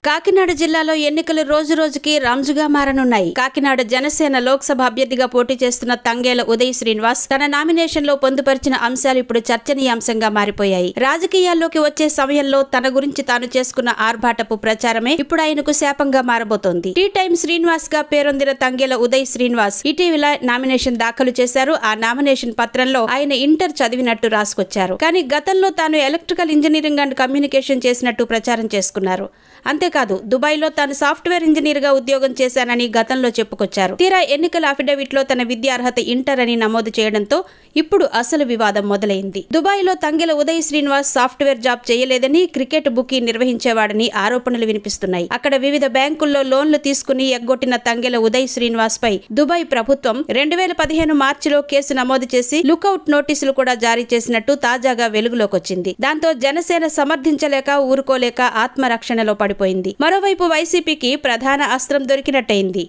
కాకినాడ జిల్లాలో ఎన్నికలు రోజు రోజుకి రంజుగా మారనున్నాయి. కాకినాడ జనసేన లోక్సభ అభ్యర్థిగా పోటీ చేస్తున్న తంగేల ఉదయ్ శ్రీనివాస్ తన నామినేషన్ లో పొందుపరిచిన అంశాలు ఇప్పుడు చర్చనీయాంశంగా మారిపోయాయి. రాజకీయాల్లోకి వచ్చే సమయంలో తన గురించి తాను చేసుకున్న ఆర్భాటపు ప్రచారమే ఇప్పుడు ఆయనకు శాపంగా మారబోతోంది. టీ టైమ్ శ్రీనివాస్ గా పేరొందిన తంగేల ఉదయ్ శ్రీనివాస్ ఇటీవల నామినేషన్ దాఖలు చేశారు. ఆ నామినేషన్ పత్రంలో ఆయన ఇంటర్ చదివినట్టు రాసుకొచ్చారు. కానీ గతంలో తాను ఎలక్ట్రికల్ ఇంజనీరింగ్ అండ్ కమ్యూనికేషన్ చేసినట్టు ప్రచారం చేసుకున్నారు. అంతేకాదు దుబాయ్లో తాను సాఫ్ట్వేర్ ఇంజనీర్ గా ఉద్యోగం చేశానని గతంలో చెప్పుకొచ్చారు. తీరా ఎన్నికల అఫిడవిట్ లో తన విద్యా అర్హత ఇంటర్ అని నమోదు చేయడంతో ఇప్పుడు అసలు వివాదం మొదలైంది. దుబాయ్లో తంగెల ఉదయ్ శ్రీనివాస్ సాఫ్ట్వేర్ జాబ్ చేయలేదని, క్రికెట్ బుకీ నిర్వహించేవాడని ఆరోపణలు వినిపిస్తున్నాయి. అక్కడ వివిధ బ్యాంకుల్లో లోన్లు తీసుకుని ఎగ్గొట్టిన తంగెల ఉదయ్ శ్రీనివాస్ పై దుబాయ్ ప్రభుత్వం 2015 మార్చిలో కేసు నమోదు చేసి లుకౌట్ నోటీసులు కూడా జారీ చేసినట్టు తాజాగా వెలుగులోకొచ్చింది. దాంతో జనసేన సమర్థించలేక ఊరుకోలేక ఆత్మరక్షణలో పడిపోయింది. మరోవైపు వైసీపీకి ప్రధాన అస్త్రం దొరికినట్టయింది.